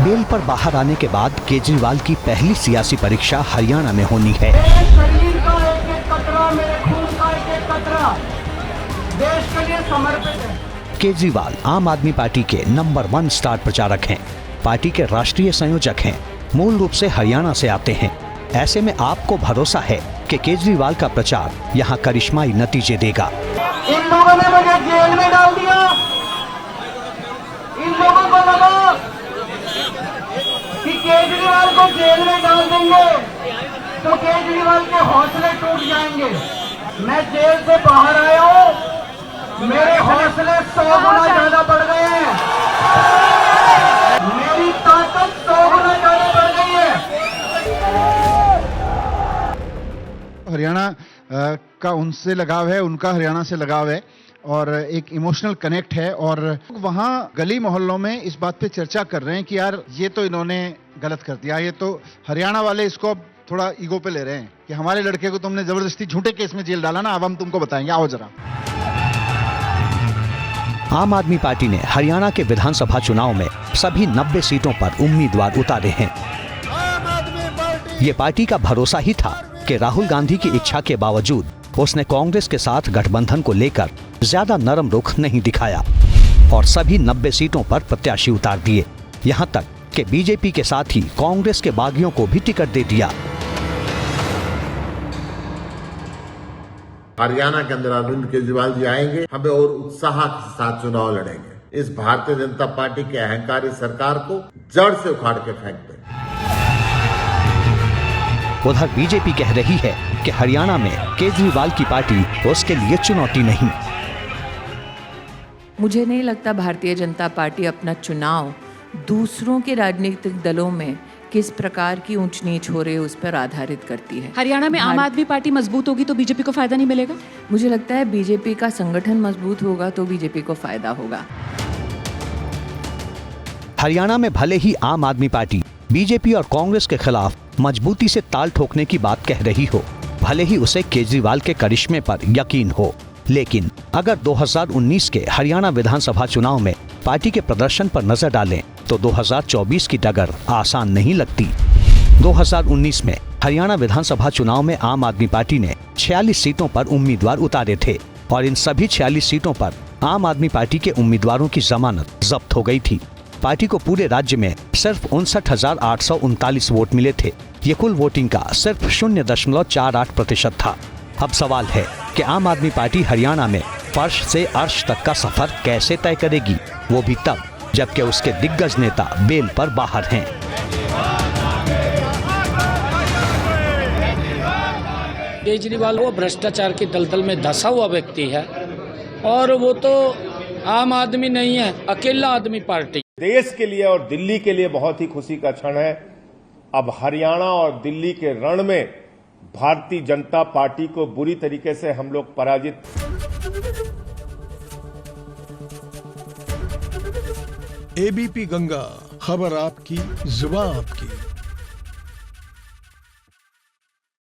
Bell पर बाहर आने के बाद केजरीवाल की पहली सियासी परीक्षा हरियाणा में होनी है। शरीर का एक-एक कतरा, मेरे खून का एक-एक कतरा देश के लिए समर्पित है। केजरीवाल आम आदमी पार्टी के नंबर 1 स्टार प्रचारक हैं, पार्टी के राष्ट्रीय संयोजक हैं, मूल रूप से हरियाणा से आते हैं। ऐसे में आपको भरोसा है कि केजरीवाल का प्रचार यहाँ करिश्माई नतीजे देगा। इन लोगों ने मुझे जेल में डाल दिया। इन लोगों को लगा कि केजरीवाल को जेल में डाल देंगे तो केजरीवाल के हौसले टूट जाएंगे। मैं जेल से बाहर आया हूँ, मेरे हौसले 100 गुना ज्यादा बढ़ गए हैं। मेरी ताकत 100 गुना ज्यादा बढ़ गई है। हरियाणा का उनसे लगाव है, उनका हरियाणा से लगाव है और एक इमोशनल कनेक्ट है। और वहाँ गली मोहल्लों में इस बात पे चर्चा कर रहे हैं कि यार ये तो इन्होंने गलत कर दिया, ये तो हरियाणा वाले इसको अब थोड़ा ईगो पे ले रहे हैं कि हमारे लड़के को तुमने जबरदस्ती झूठे केस में जेल डाला ना, अब हम तुमको बताएंगे, आओ जरा। आम आदमी पार्टी ने हरियाणा के विधानसभा चुनाव में सभी 90 सीटों पर उम्मीदवार उतारे हैं। ये पार्टी का भरोसा ही था कि राहुल गांधी की इच्छा के बावजूद उसने कांग्रेस के साथ गठबंधन को लेकर ज्यादा नरम रुख नहीं दिखाया और सभी 90 सीटों पर प्रत्याशी उतार दिए। यहाँ तक कि बीजेपी के साथ ही कांग्रेस के बागियों को भी टिकट दे दिया। हरियाणा के अंदर अरविंद केजरीवाल जी आएंगे, हमें और उत्साह के साथ चुनाव लड़ेंगे। इस भारतीय जनता पार्टी के अहंकारी सरकार को जड़ से उखाड़ के फेंक दें। उधर बीजेपी कह रही है कि हरियाणा में केजरीवाल की पार्टी उसके लिए चुनौती नहीं। मुझे नहीं लगता भारतीय जनता पार्टी अपना चुनाव दूसरों के राजनीतिक दलों में किस प्रकार की ऊंच नीच हो रही है उस पर आधारित करती है। हरियाणा में आम आदमी पार्टी मजबूत होगी तो बीजेपी को फायदा नहीं मिलेगा? मुझे लगता है बीजेपी का संगठन मजबूत होगा तो बीजेपी को फायदा होगा। हरियाणा में भले ही आम आदमी पार्टी बीजेपी और कांग्रेस के खिलाफ मजबूती से ताल ठोकने की बात कह रही हो, भले ही उसे केजरीवाल के करिश्मे पर यकीन हो, लेकिन अगर 2019 के हरियाणा विधानसभा चुनाव में पार्टी के प्रदर्शन पर नजर डालें तो 2024 की डगर आसान नहीं लगती। 2019 में हरियाणा विधानसभा चुनाव में आम आदमी पार्टी ने 46 सीटों पर उम्मीदवार उतारे थे और इन सभी 46 सीटों पर आम आदमी पार्टी के उम्मीदवारों की जमानत जब्त हो गई थी। पार्टी को पूरे राज्य में सिर्फ 59,839 वोट मिले थे। ये कुल वोटिंग का सिर्फ 0.48% था। अब सवाल है कि आम आदमी पार्टी हरियाणा में फर्श से अर्श तक का सफर कैसे तय करेगी, वो भी तब जबकि उसके दिग्गज नेता बेल पर बाहर हैं। केजरीवाल वो भ्रष्टाचार की दलदल में धंसा हुआ व्यक्ति है और वो तो आम आदमी नहीं है, अकेला आदमी पार्टी। देश के लिए और दिल्ली के लिए बहुत ही खुशी का क्षण है। अब हरियाणा और दिल्ली के रण में भारतीय जनता पार्टी को बुरी तरीके से हम लोग पराजित। एबीपी गंगा, खबर आपकी, जुबान आपकी।